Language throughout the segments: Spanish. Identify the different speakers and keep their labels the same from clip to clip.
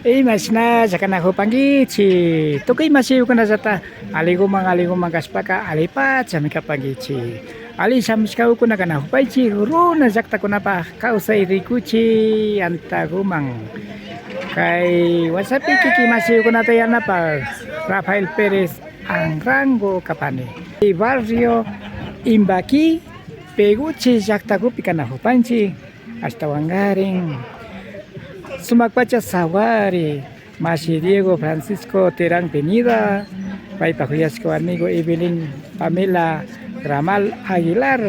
Speaker 1: Imashna sakana hupangichi. Tukuy masiw kuna zata aligumang kaspaka alipacha mikapangichi. Ali samska kuna kana hupaichi runa zakta kuna pa kausay rikuchi antagumang. Kay wasapi kiki masiw kuna tayana pa Rafael Pérez ang rango kapani. Barrio Imbaki Peguchi zakta gupi kana hupanchi hasta wangaring Sumakpacha Sawari, Masi Diego Francisco Terán Penida, Paipa Huyasco amigo Evelyn Pamela Ramal Aguilar,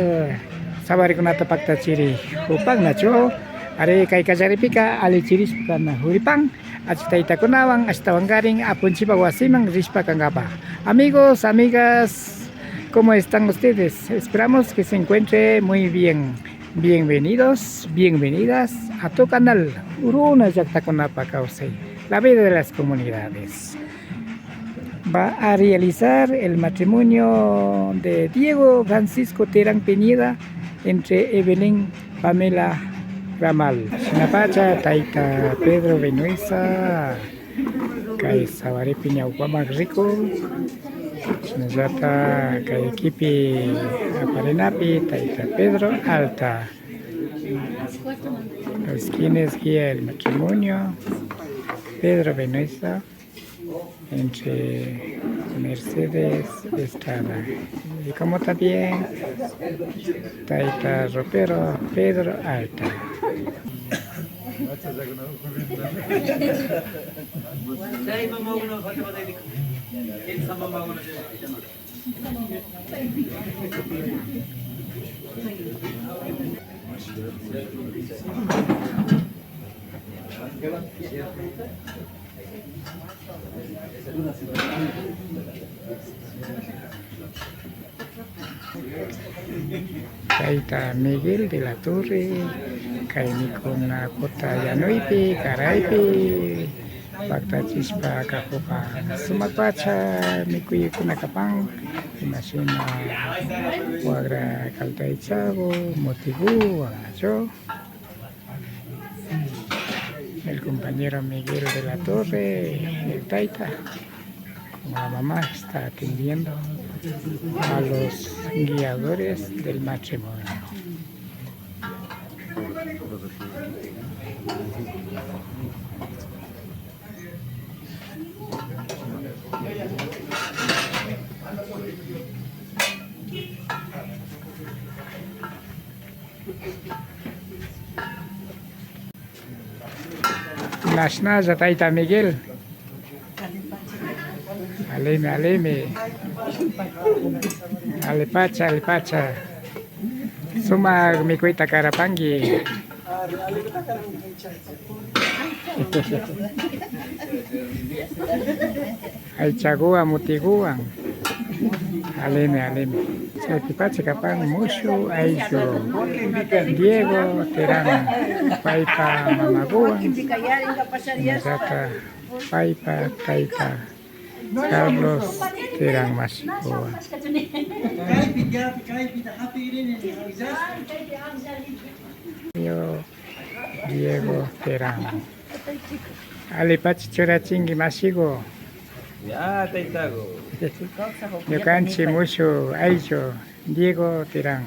Speaker 1: Sawari Kunata Pacta Chiri, Upang Nacho, Are Kai Kazaripika, Ali Chiris Kana Huripang, Achitaita Kunawang, hasta Wangaring, Apunchipa Wasimang, Rispa Kangapa. Amigos, amigas, ¿cómo están ustedes? Esperamos que se encuentre muy bien. Bienvenidos, bienvenidas a tu canal Uruna Yaktakunapa Kausay, la vida de las comunidades. Va a realizar el matrimonio de Diego Francisco Terán Peñida entre Evelyn Pamela Ramal. Sinapacha Taita Pedro Benuesa, Kay Sawari Piñauquamac Rico. Sinazata kay equipi Aparenapi, Taita Pedro Alta. Los quienes guía el matrimonio, Pedro Benuesa, entre Mercedes Estrada. Y como también Taita Ropero Pedro Alta. Taita Miguel de la Torre, Kaimikuna Kota Yanuipi, Karaipi, Bakta Chispa Kakopa, Sumakpacha, Mikuy Kunakapang, Imashina, Wagra Kaltaichavo, Motibu, Agacho. El compañero Miguel de la Torre, el Taita, la mamá está atendiendo a los guiadores del matrimonio. Nasna Taita Miguel. Aleme. Alepacha. Suma Mikuita Karapangi. Aichagua Mutiguan. Aleme. Sakipacha Kapang Mushu Aisho. Diego Terán Paipa Mamagua. Nazata Paipa Taita Carlos Terán Masipua. Yo Diego Terán. Alipachi Chorachingi Masigo.
Speaker 2: Ya, Taitago.
Speaker 1: Yo canchi mucho Aisho Diego Terán.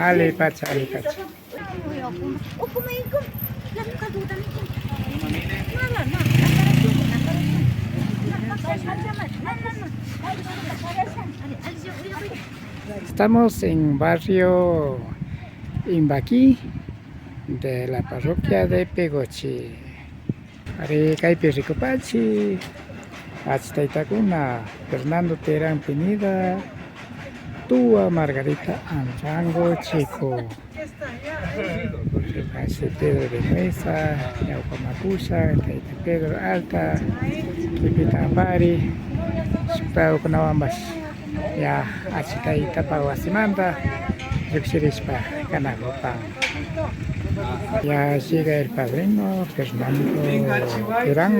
Speaker 1: Alipacha. Alipacha. Estamos en barrio Imbaki de la parroquia de Pegochi. Ari Kaipi Ricopachi, Achitaitakuna, Fernando Terán Penida, Tua Margarita Anrango Chico. Pedro de Mesa, Yaucamacusa, Taita Pedro Alta, Kipita Ambari, Supao Kunawambas, Ya Achitaita Pawasimanda, Yuxirispa, Canagopang. Ya llega el padrino Fernando Terán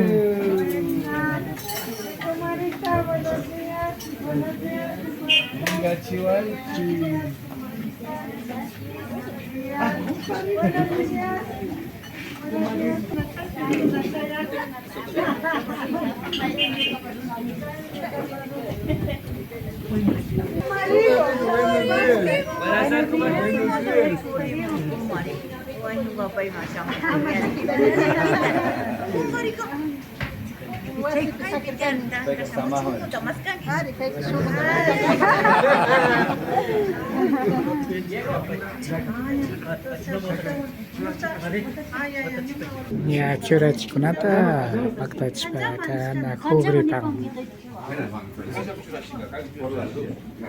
Speaker 1: Ya curach kunata paktach pa na khubri pang.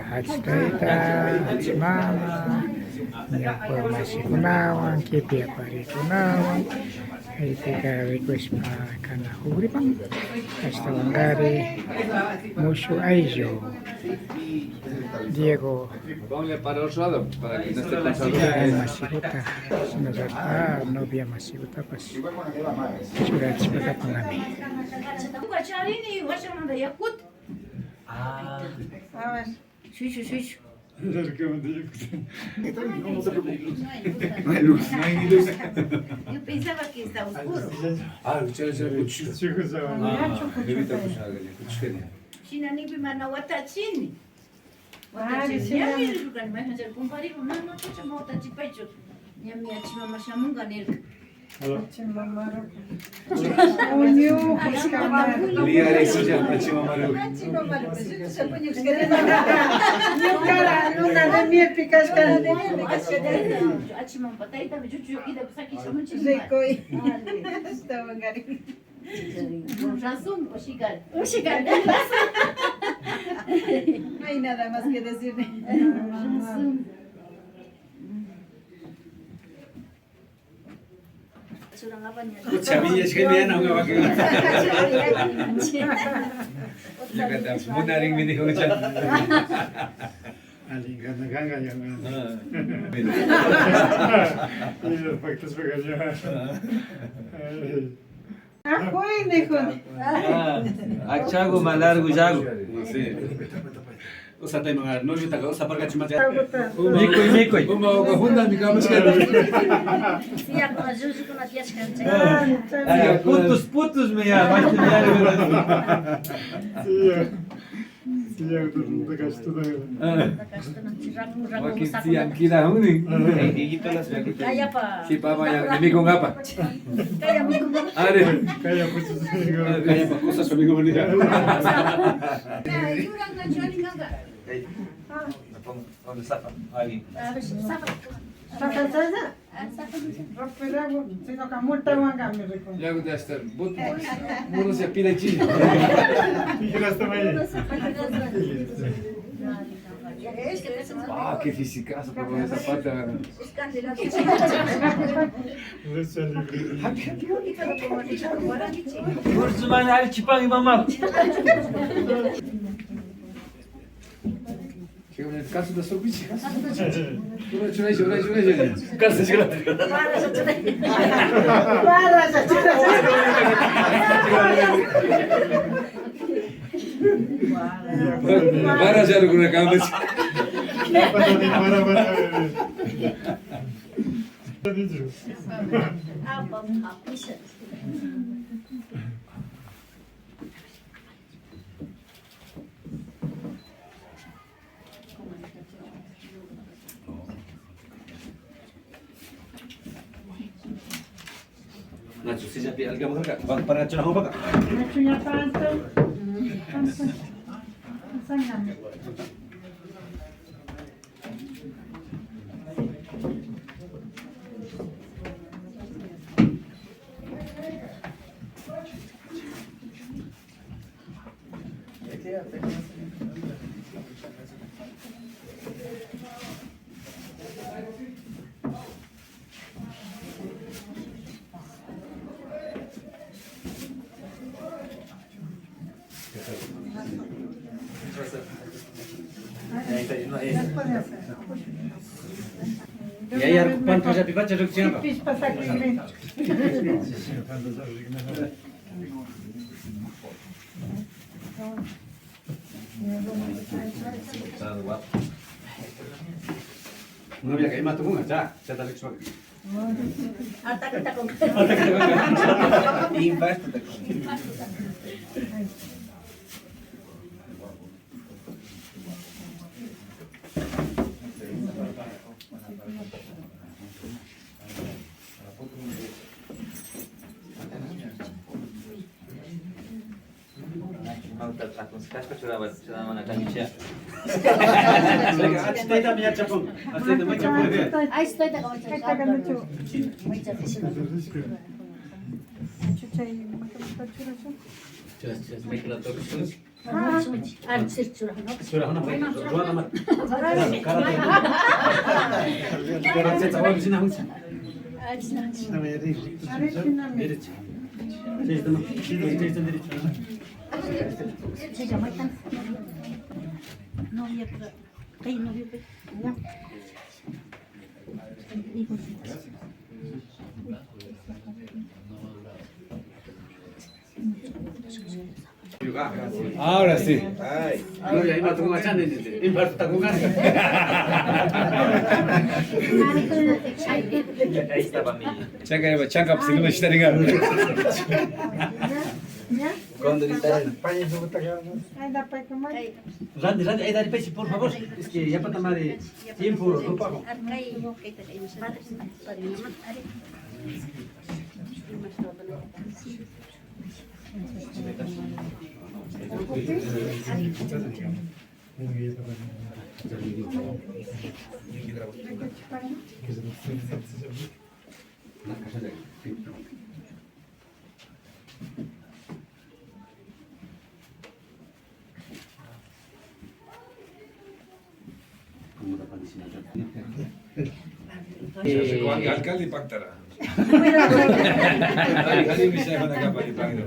Speaker 1: Hachtaita, hachmama, ya por masih kunawan, kipi apari kunawan. Itika request pa kana khubri pang. Hastawangari, Mushu Aijo, Diego.
Speaker 2: Ponle para el otro lado, para que no esté cansado.
Speaker 1: Masiguta, sinasata, novia masiguta pas. Curach pa pangami.
Speaker 3: Suizo, suizo.
Speaker 2: No hay luz. No hay ni luz.
Speaker 3: Yo pensaba que estaba oscuro. China ni bimana wata chini. Wata chini. Ya mimi shukrani mimi haja kumpari kuna na kucha mota chipecho. Nyami ya chima mashamunga nilka.
Speaker 2: Liare si llama Chimamaru.
Speaker 3: Achima pataita mechuchu yokida kusaki shamunchi. Razón, Oshigal. Oshigal.
Speaker 4: No hay nada más que decir.
Speaker 2: Chavilla es genial, aunque va a quedar. Munaring me dijo que Achago malargo jago.
Speaker 5: Usa tayo mga novyo taga usa parga chimatya.
Speaker 2: Mikoy mikoy.
Speaker 5: Umaw ka hunda mi ka maskara.
Speaker 3: Siya ko na juju ko na tiyas kanche.
Speaker 2: Putos putos me ya, mas me ya. Wakit siang kira huni.
Speaker 3: Kaya pa.
Speaker 2: Si papa yang demi ko nga pa.
Speaker 3: Kaya mi ko.
Speaker 2: Are.
Speaker 5: Kaya pa kusa sa migo niya.
Speaker 3: Yurang na chali nga.
Speaker 2: Sapa. Ali.
Speaker 3: Sapa.
Speaker 2: Ya go dastar. Bot. Muro se pila chile. Ah, qué fisicazo con esa pata. Kurzuman hali chipang imama. Chega no caso da sua bicha. Chura. Caso chega. Para já no na cama.
Speaker 5: Nacho, si japi alga mo ka. Bang para chuna ho ba ka?
Speaker 2: Ya ya pan pa japi bacha ruk china pa.
Speaker 5: Está guapo. Novia kayo matulungan. Siya talaga siya.
Speaker 3: Ata-ata ko.
Speaker 5: Invest.
Speaker 3: Ai, stai da come c'è.
Speaker 5: Ahora sí. Novia, ahí matulungan siya. Invest tagungan.
Speaker 6: Ahí está familia.
Speaker 5: Changkap siguro siya rin nga.
Speaker 6: Cuando gritaron,
Speaker 5: Randy, ahí dale pesi, por favor. Es que ya para tomar tiempo, no pago.
Speaker 2: Alcalde pactará. Alcalde bisa mana kapan dipanggil.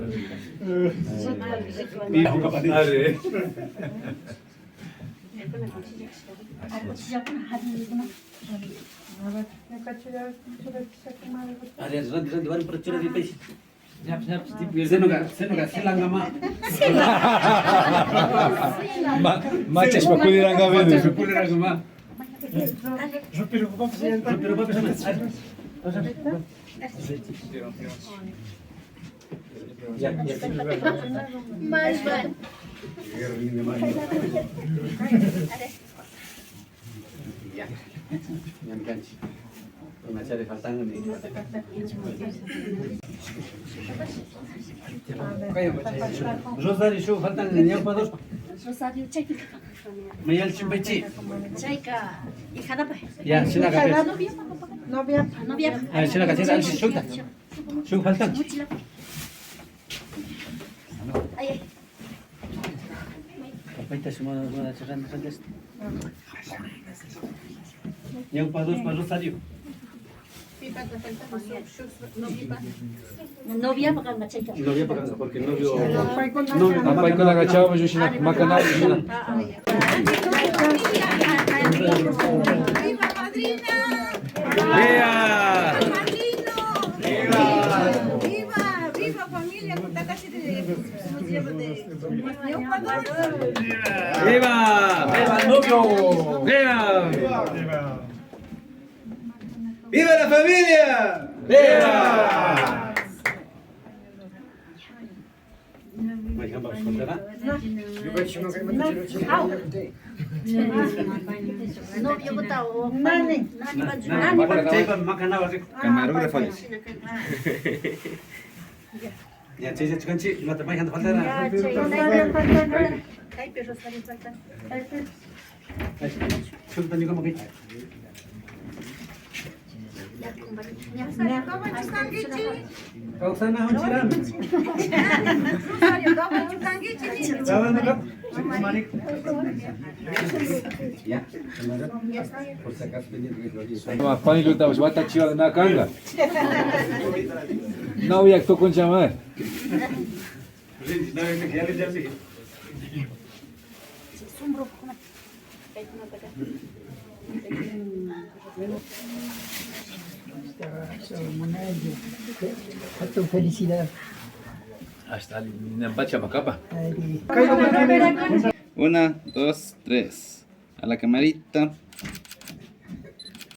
Speaker 5: Randy, baru percaya di pesi. Seno silang nama.
Speaker 2: Machas pa kuliran ka
Speaker 5: Macam
Speaker 2: bedu.
Speaker 5: sepuluh nama. Pero papi sama. Ya.
Speaker 3: Mais vai.
Speaker 5: Ya. Yang ganci. Ini cari faltan ini. Rosario show faltan ini apa dos?
Speaker 3: Rosario cheque.
Speaker 5: Mayal cimpeci.
Speaker 3: Checa. Hija da pa.
Speaker 5: Ya, silakan.
Speaker 4: Novia.
Speaker 3: Novia.
Speaker 5: Silakan sila show ta. Show faltan.
Speaker 3: Ay.
Speaker 5: Apa itu semua cerita saja. Yang pados Rosario.
Speaker 3: Novia pakai baca checa.
Speaker 5: Novia pagando porque novio.
Speaker 2: Apay ko lang achaw mo siya makanal siya.
Speaker 4: ¡Viva madrina!
Speaker 2: Viva!
Speaker 4: ¡Madrino! ¡Viva! ¡Viva familia! Está casi de Ecuador.
Speaker 2: Viva!
Speaker 5: ¡Viva el novio!
Speaker 2: Viva! ¡Viva la familia! ¡Viva!
Speaker 3: Novio botao.
Speaker 4: Nani.
Speaker 3: Nani baju.
Speaker 2: Camarógrafo.
Speaker 5: Ya, cek kan cik, mata mai hantar faltan.
Speaker 3: Kay pero sa rin falta.
Speaker 5: Sultan juga mau kita. Kau sana hunciran. Jalan dekat. Manik. Ya. Por si acaso
Speaker 2: Mas pani luta was wata chiwa na kanga. Now yak to kun chama.
Speaker 3: Sumbro kuma. Kay kuma taga.
Speaker 1: Satu felicidad.
Speaker 2: Hasta nampak siapa kapa.
Speaker 1: Hari.
Speaker 7: 1, 2, 3. A la camarita.